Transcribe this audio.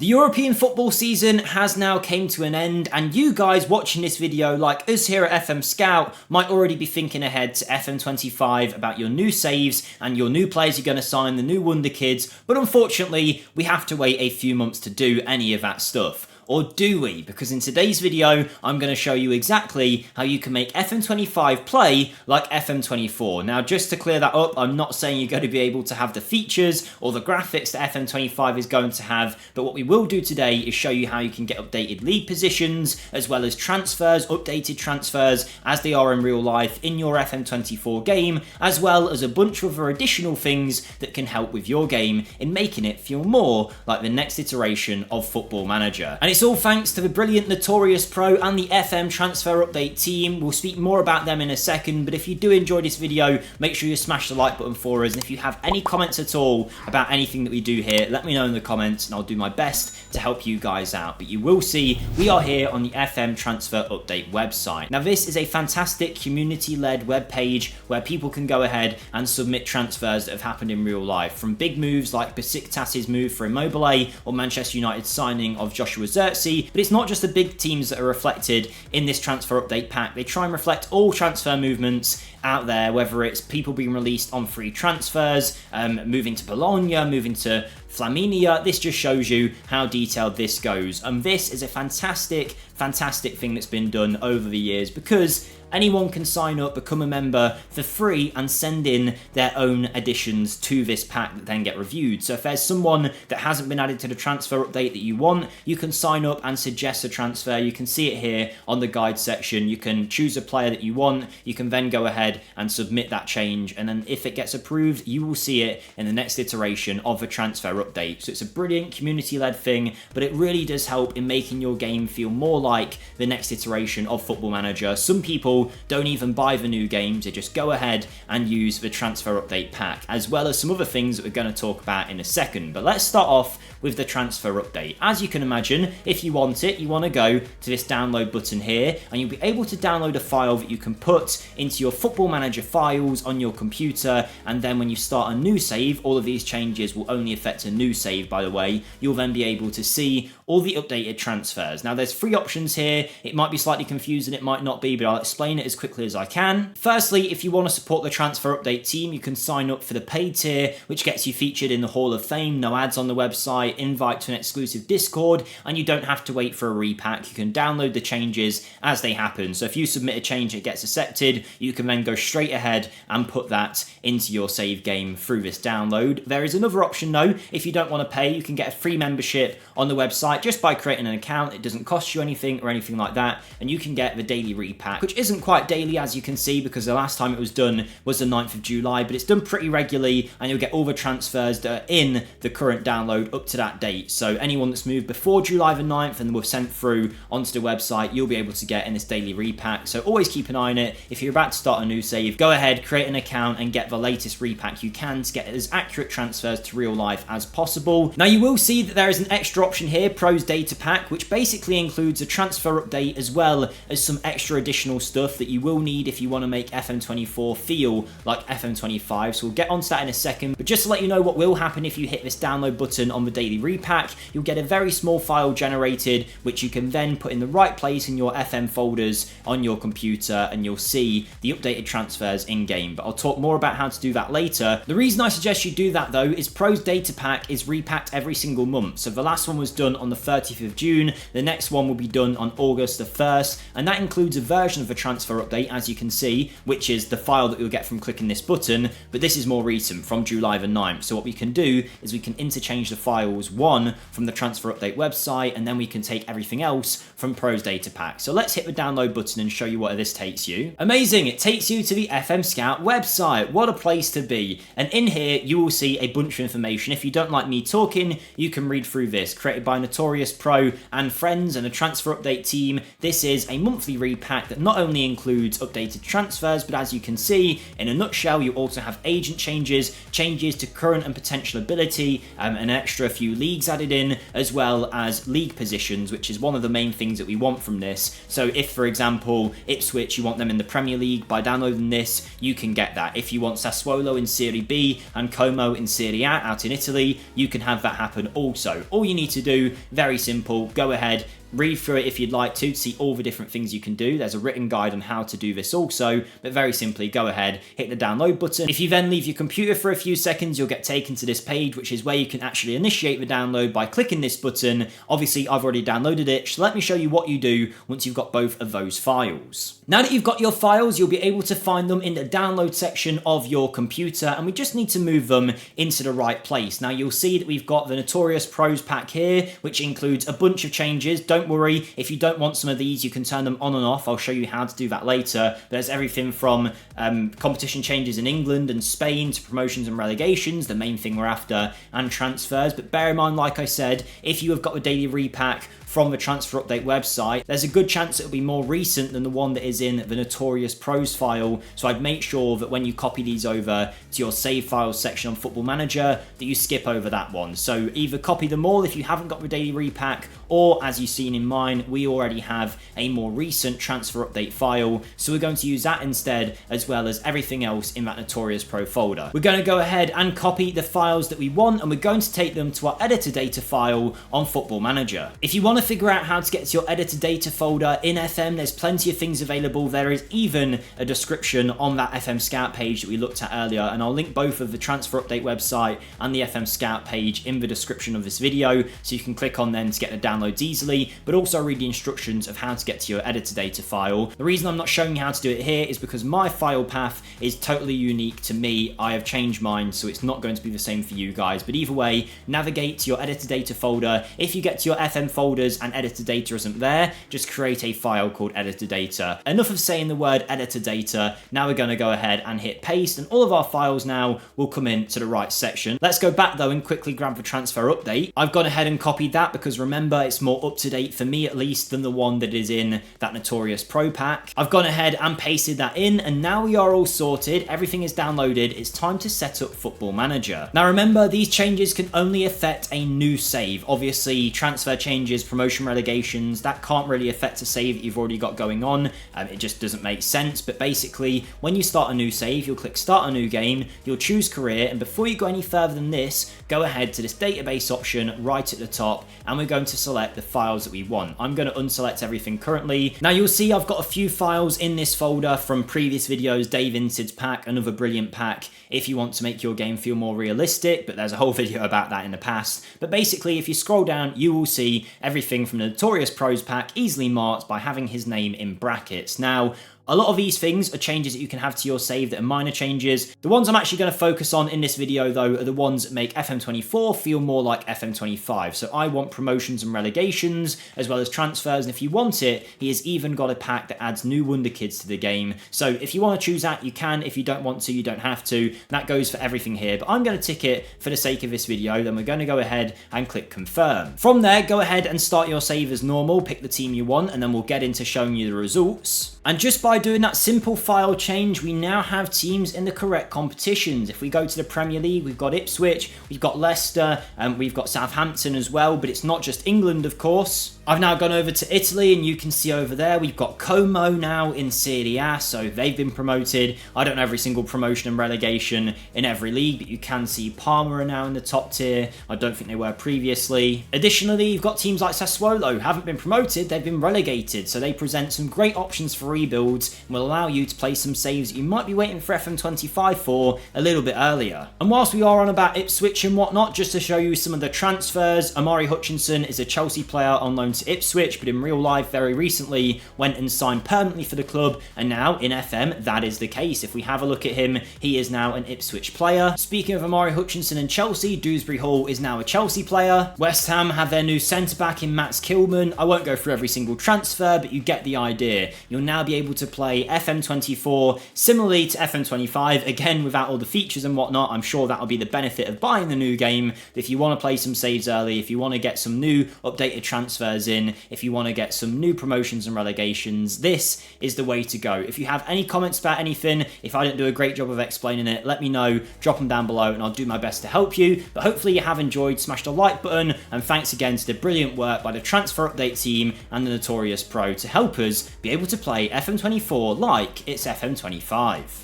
The European football season has now came to an end, and you guys watching this video, like us here at FM Scout, might already be thinking ahead to FM25 about your new saves and your new players you're going to sign, the new wonder kids, but unfortunately we have to wait a few months to do any of that stuff. Or do we? Because in today's video, I'm going to show you exactly how you can make FM25 play like FM24. Now, just to clear that up, I'm not saying you're going to be able to have the features or the graphics that FM25 is going to have, but what we will do today is show you how you can get updated league positions, as well as transfers, updated transfers, as they are in real life in your FM24 game, as well as a bunch of other additional things that can help with your game in making it feel more like the next iteration of Football Manager. And it's all thanks to the brilliant Notorious Pro and the FM Transfer Update team. We'll speak more about them in a second, but if you do enjoy this video, make sure you smash the like button for us, and if you have any comments at all about anything that we do here, let me know in the comments and I'll do my best to help you guys out. But you will see we are here on the FM Transfer Update website. Now, this is a fantastic community-led web page where people can go ahead and submit transfers that have happened in real life, from big moves like Besiktas's move for Immobile or Manchester United's signing of Joshua Zirkzee. But it's not just the big teams that are reflected in this transfer update pack. They try and reflect all transfer movements out there, whether it's people being released on free transfers, moving to Bologna, moving to Flaminia. This just shows you how detailed this goes. And this is a fantastic thing that's been done over the years, because anyone can sign up, become a member for free, and send in their own additions to this pack that then get reviewed. So if there's someone that hasn't been added to the transfer update that you want, you can sign up and suggest a transfer. You can see it here on the guide section. You can choose a player that you want. You can then go ahead and submit that change, and then if it gets approved, you will see it in the next iteration of the transfer update. So it's a brilliant community-led thing, but it really does help in making your game feel more like the next iteration of Football Manager. Some people don't even buy the new games, they just go ahead and use the transfer update pack, as well as some other things that we're going to talk about in a second. But let's start off with the transfer update. As you can imagine, if you want it, you want to go to this download button here, and you'll be able to download a file that you can put into your Football Manager files on your computer, and then when you start a new save, all of these changes will only affect a new save, by the way. You'll then be able to see all the updated transfers. Now, there's three options here. It might be slightly confusing, it might not be, but I'll explain it as quickly as I can. Firstly, if you want to support the transfer update team, you can sign up for the paid tier, which gets you featured in the Hall of Fame, no ads on the website, invite to an exclusive Discord, and you don't have to wait for a repack. You can download the changes as they happen. So if you submit a change, it gets accepted, you can then go straight ahead and put that into your save game through this download. There is another option though. If you don't want to pay, you can get a free membership on the website just by creating an account. It doesn't cost you anything or anything like that, and you can get the daily repack, which isn't quite daily, as you can see, because the last time it was done was the 9th of July, but it's done pretty regularly, and you'll get all the transfers that are in the current download up to that date. So anyone that's moved before July the 9th and were sent through onto the website, you'll be able to get in this daily repack. So always keep an eye on it. If you're about to start a new save, go ahead, create an account and get the latest repack you can to get as accurate transfers to real life as possible. Now, you will see that there is an extra option here, Pro's Data Pack, which basically includes a transfer update as well as some extra additional stuff that you will need if you want to make FM24 feel like FM25. So we'll get onto that in a second, but just to let you know what will happen if you hit this download button on the daily repack, you'll get a very small file generated, which you can then put in the right place in your FM folders on your computer, and you'll see the updated transfers in game. But I'll talk more about how to do that later. The reason I suggest you do that though is Pro's Data Pack is repacked every single month. So the last one was done on the 30th of June, the next one will be done on August the 1st, and that includes a version of the transfer update, as you can see, which is the file that you'll get from clicking this button, but this is more recent, from July the 9th. So what we can do is we can interchange the files, one from the transfer update website, and then we can take everything else from Pro's Data Pack. So let's hit the download button and show you where this takes you. Amazing, it takes you to the FM Scout website. What a place to be. And in here, you will see a bunch of information. If you don't like me talking, you can read through this. Created by Notorious Pro and friends and a transfer update team, this is a monthly repack that not only includes updated transfers, but as you can see, in a nutshell, you also have agent changes, changes to current and potential ability, an extra few leagues added in, as well as league positions, which is one of the main things that we want from this. So if, for example, Ipswich, you want them in the Premier League, by downloading this, you can get that. If you want Sassuolo in Serie B and Como in Serie A out in Italy, obviously you can have that happen also. All you need to do, very simple, go ahead, read through it if you'd like to see all the different things you can do. There's a written guide on how to do this also, but very simply go ahead, hit the download button. If you then leave your computer for a few seconds, you'll get taken to this page, which is where you can actually initiate the download by clicking this button. Obviously, I've already downloaded it, so let me show you what you do once you've got both of those files. Now that you've got your files, you'll be able to find them in the download section of your computer, and we just need to move them into the right place. Now you'll see that we've got the Notorious Pros pack here, which includes a bunch of changes. Don't worry, if you don't want some of these, you can turn them on and off. I'll show you how to do that later. There's everything from competition changes in England and Spain to promotions and relegations, the main thing we're after, and transfers. But bear in mind, like I said, if you have got the daily repack from the transfer update website, there's a good chance it'll be more recent than the one that is in the Notorious Pros file. So I'd make sure that when you copy these over to your save files section on Football Manager, that you skip over that one. So either copy them all if you haven't got the daily repack, or as you've seen in mine, we already have a more recent transfer update file. So we're going to use that instead, as well as everything else in that Notorious Pro folder. We're going to go ahead and copy the files that we want, and we're going to take them to our editor data file on Football Manager. If you want to figure out how to get to your editor data folder in FM, there's plenty of things available. There is even a description on that FMSCOUT page that we looked at earlier, and I'll link both of the transfer update website and the FMSCOUT page in the description of this video, so you can click on them to get the downloads easily, but also read the instructions of how to get to your editor data file. The reason I'm not showing you how to do it here is because my file path is totally unique to me. I have changed mine, so it's not going to be the same for you guys. But either way, navigate to your editor data folder. If you get to your FM folders and editor data isn't there, just create a file called editor data. Enough of saying the word editor data. Now we're going to go ahead and hit paste, and all of our files now will come into the right section. Let's go back though and quickly grab the transfer update. I've gone ahead and copied that because remember, it's more up to date for me at least than the one that is in that Notorious Pro pack. I've gone ahead and pasted that in, and now we are all sorted. Everything is downloaded. It's time to set up Football Manager. Now remember, these changes can only affect a new save. Obviously, transfer changes, promotion relegations, that can't really affect a save that you've already got going on. It just doesn't make sense. But basically, when you start a new save, you'll click Start a New Game, you'll choose Career, and before you go any further than this, go ahead to this database option right at the top, and we're going to select the files that we want. I'm going to unselect everything currently. Now you'll see I've got a few files in this folder from previous videos, Dave Insid's pack, another brilliant pack if you want to make your game feel more realistic, but there's a whole video about that in the past. But basically, if you scroll down, you will see everything from the Notorious Pros pack easily marked by having his name in brackets. Now, a lot of these things are changes that you can have to your save that are minor changes. The ones I'm actually going to focus on in this video though are the ones that make FM24 feel more like FM25. So I want promotions and relegations as well as transfers, and if you want it, he has even got a pack that adds new wonderkids to the game. So if you want to choose that, you can. If you don't want to, you don't have to. That goes for everything here, but I'm going to tick it for the sake of this video. Then we're going to go ahead and click confirm. From there, go ahead and start your save as normal, pick the team you want, and then we'll get into showing you the results. And just by doing that simple file change, we now have teams in the correct competitions. If we go to the Premier League, we've got Ipswich, we've got Leicester, and we've got Southampton as well, but it's not just England, of course. I've now gone over to Italy, and you can see over there we've got Como now in Serie A, so they've been promoted. I don't know every single promotion and relegation in every league, but you can see Parma are now in the top tier. I don't think they were previously. Additionally, you've got teams like Sassuolo, who haven't been promoted, they've been relegated, so they present some great options for rebuilds and will allow you to play some saves that you might be waiting for FM25 for a little bit earlier. And whilst we are on about Ipswich and whatnot, just to show you some of the transfers, Omari Hutchinson is a Chelsea player on loan to Ipswich, but in real life very recently went and signed permanently for the club, and now in FM that is the case. If we have a look at him, he is now an Ipswich player. Speaking of Omari Hutchinson and Chelsea, Dewsbury Hall is now a Chelsea player. West Ham have their new centre-back in Max Kilman. I won't go through every single transfer, but you get the idea. You'll now be able to play FM24 similarly to FM25, again without all the features and whatnot. I'm sure that'll be the benefit of buying the new game. If you want to play some saves early, if you want to get some new updated transfers in, if you want to get some new promotions and relegations, this is the way to go. If you have any comments about anything, if I didn't do a great job of explaining it, let me know, drop them down below and I'll do my best to help you. But hopefully you have enjoyed, smash the like button, and thanks again to the brilliant work by the transfer update team and the Notorious Pro to help us be able to play FM24 like it's FM25.